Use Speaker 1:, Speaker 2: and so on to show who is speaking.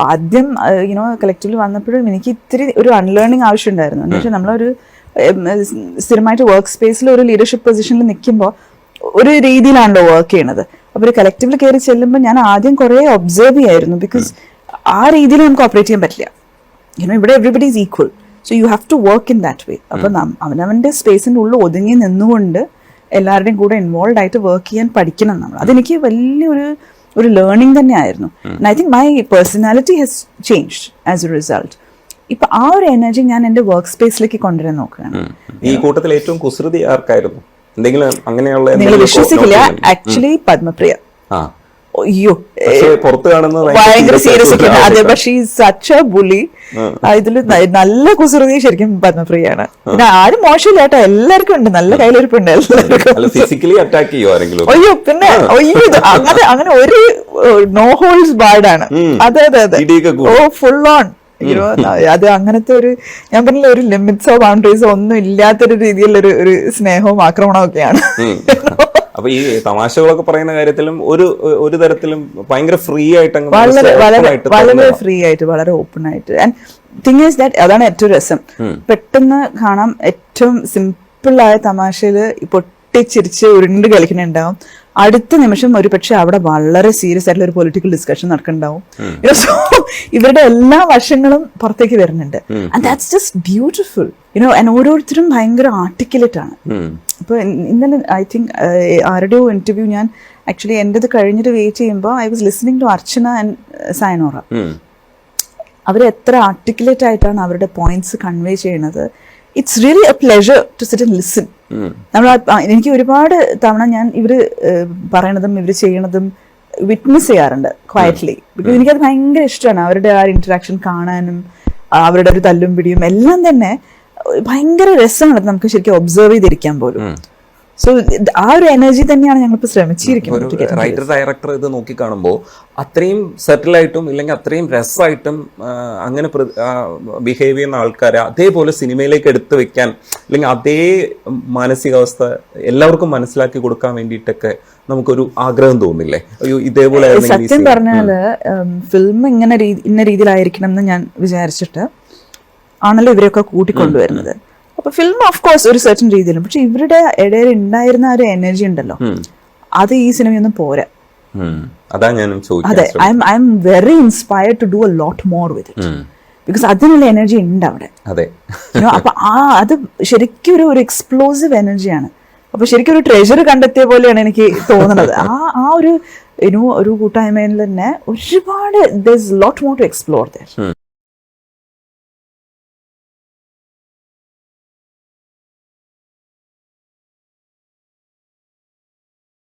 Speaker 1: ആദ്യം കളക്റ്റീവിൽ വന്നപ്പോഴും എനിക്ക് ഇത്തിരി ഒരു അൺലേണിംഗ് ആവശ്യമുണ്ടായിരുന്നു. എന്ന് വെച്ചാൽ നമ്മളൊരു സ്ഥിരമായിട്ട് വർക്ക് സ്പേസിൽ ഒരു ലീഡർഷിപ്പ് പൊസിഷനിൽ നിൽക്കുമ്പോൾ ഒരു രീതിയിലാണല്ലോ വർക്ക് ചെയ്യണത്. അപ്പോൾ ഒരു കളക്റ്റീവിൽ കയറി ചെല്ലുമ്പോൾ ഞാൻ ആദ്യം കുറേ ഒബ്സർവ് ചെയ്യായിരുന്നു. ബിക്കോസ് ആ രീതിയിൽ നമുക്ക് ഓപ്പറേറ്റ് ചെയ്യാൻ പറ്റില്ല. ഇവിടെ everybody is equal. So you have to work in that way. അപ്പോൾ അവനവൻ്റെ സ്പേസിൻ്റെ ഉള്ളിൽ ഒതുങ്ങി നിന്നുകൊണ്ട് എല്ലാവരുടെയും കൂടെ ഇൻവോൾവ് ആയിട്ട് വർക്ക് ചെയ്യാൻ പഠിക്കണം നമ്മൾ. അതെനിക്ക് വലിയൊരു ലേണിംഗ് തന്നെയായിരുന്നു. I think my personality has changed as A result. ഇപ്പൊ ആ ഒരു എനർജി ഞാൻ എന്റെ വർക്ക് സ്പേസിലേക്ക് കൊണ്ടുവരാൻ നോക്കുകയാണ്.
Speaker 2: ഈ കൂട്ടത്തിൽ ഏറ്റവും കുസൃതി ആർക്കായിരുന്നു? എന്തെങ്കിലും അങ്ങനെയുള്ള
Speaker 1: നിങ്ങൾ വിശ്വസിക്കില്ല, ആക്ച്വലി പത്മപ്രിയ. അയ്യോ,
Speaker 2: പുറത്ത് കാണുന്നത്
Speaker 1: ഭയങ്കര സീരിയസ് ഒക്കെയാണ്. അതെ, പക്ഷേ സച്ച് എ ബുള്ളി. ഇതില് നല്ല കുസൃതി ശരിക്കും പത്മപ്രിയാണ്. പിന്നെ ആരും മോശമില്ല കേട്ടോ, എല്ലാവർക്കും ഉണ്ട്, നല്ല കയ്യിലിരിപ്പുണ്ട് എല്ലാവർക്കും.
Speaker 2: ഫിസിക്കലി അറ്റാക്ക് ചെയ്യോ ആരെങ്കിലും?
Speaker 1: അയ്യോ, പിന്നെ അങ്ങനെ ഒരു നോ ഹോൾസ് ബാർഡ് ആണ്. അതെ അതെ അതെ, ഓ ഫുൾ ഓൺ. അത് അങ്ങനത്തെ ഒരു, ഞാൻ പറഞ്ഞില്ല, ഒരു ലിമിറ്റ്സോ ബൗണ്ടറീസോ ഒന്നും ഇല്ലാത്തൊരു രീതിയിലുള്ള ഒരു സ്നേഹവും ആക്രമണവും ഒക്കെയാണ്.
Speaker 2: അപ്പൊ ഈ തമാശകളൊക്കെ പറയുന്ന കാര്യത്തിലും ഒരു തരത്തിലും ഭയങ്കര ഫ്രീ ആയിട്ട്,
Speaker 1: വളരെ ഫ്രീ ആയിട്ട്, വളരെ ഓപ്പൺ ആയിട്ട്. ആൻഡ് തിങ് ഈസ് ദാറ്റ് അതാണ് ഏറ്റവും രസം. പെട്ടെന്ന് കാണാം ഏറ്റവും സിമ്പിൾ ആയ തമാശയിൽ പൊട്ടിച്ചിരിച്ച് ഉരുണ്ട് കളിക്കുന്നുണ്ടാവും. അടുത്ത നിമിഷം ഒരു പക്ഷെ അവിടെ വളരെ സീരിയസ് ആയിട്ടുള്ള ഒരു പൊളിറ്റിക്കൽ ഡിസ്കഷൻ നടക്കുന്നുണ്ടാവും. സോ ഇവരുടെ എല്ലാ വശങ്ങളും പുറത്തേക്ക് വരുന്നുണ്ട്. And that's just beautiful. And ഓരോരുത്തരും ഭയങ്കര ആർട്ടിക്കുലേറ്റ് ആണ്. ഇപ്പൊ ഇന്നലെ ഐ തിങ്ക് ആരുടെയോ ഇന്റർവ്യൂ ഞാൻ ആക്ച്വലി എന്റേത് കഴിഞ്ഞിട്ട് വെയിറ്റ് ചെയ്യുമ്പോൾ I was listening to Archana and Sayanora. അവർ എത്ര ആർട്ടിക്കുലേറ്റ് ആയിട്ടാണ് അവരുടെ പോയിന്റ്സ് കൺവേ ചെയ്യുന്നത്. It's really a pleasure to sit and listen. എനിക്ക് ഒരുപാട് തവണ ഞാൻ ഇവര് പറയണതും ഇവര് ചെയ്യണതും വിറ്റ്നസ് ചെയ്യാറുണ്ട് ക്വയറ്റ്ലി. ബിക്കോസ് എനിക്കത് ഭയങ്കര ഇഷ്ടമാണ്. അവരുടെ ആ ഇന്ററാക്ഷൻ കാണാനും അവരുടെ ഒരു തല്ലും പിടിയും എല്ലാം തന്നെ ഭയങ്കര രസമാണ് നമുക്ക് ശരിക്കും ഒബ്സർവ് ചെയ്തിരിക്കാൻ പോലും. സോ ആ ഒരു എനർജി തന്നെയാണ് ഞങ്ങളിപ്പോൾ ശ്രമിച്ചിരിക്കുന്നത്.
Speaker 2: റൈറ്റർ ഡയറക്ടർ ഇത് നോക്കി കാണുമ്പോൾ അത്രയും സെറ്റിലായിട്ടും ഇല്ലെങ്കിൽ അത്രയും രസമായിട്ടും അങ്ങനെ ബിഹേവ് ചെയ്യുന്ന ആൾക്കാരെ അതേപോലെ സിനിമയിലേക്ക് എടുത്തു വെക്കാൻ, അല്ലെങ്കിൽ അതേ മാനസികാവസ്ഥ എല്ലാവർക്കും മനസ്സിലാക്കി കൊടുക്കാൻ വേണ്ടിയിട്ടൊക്കെ നമുക്കൊരു ആഗ്രഹം തോന്നില്ലേ? അയ്യോ ഇതേപോലെ.
Speaker 1: സത്യം പറഞ്ഞാല് ഫിലിം ഇന്ന രീതിയിലായിരിക്കണം എന്ന് ഞാൻ വിചാരിച്ചിട്ട് ആണല്ലോ ഇവരൊക്കെ കൂട്ടിക്കൊണ്ടുവരുന്നത്. അപ്പൊ ഫിലിം ഓഫ് കോഴ്സ് ഒരു സെർട്ടൻ രീതിയിലും, പക്ഷെ ഇവരുടെ ഇടയിൽ ഉണ്ടായിരുന്ന ഒരു എനർജി ഉണ്ടല്ലോ, അത് ഈ സിനിമയൊന്നും പോരാ. അതെ, I am very inspired to do a lot more with it. Because അതിനുള്ള എനർജി ഉണ്ട് അവിടെ. അപ്പൊ അത് ശരിക്കും ഒരു എക്സ്പ്ലോസീവ് എനർജിയാണ്. അപ്പൊ ശരിക്കും ഒരു ട്രഷർ കണ്ടെത്തിയ പോലെയാണ് എനിക്ക് തോന്നുന്നത്. ആ ഒരു കൂട്ടായ്മയിൽ തന്നെ ഒരുപാട് lot more to explore there.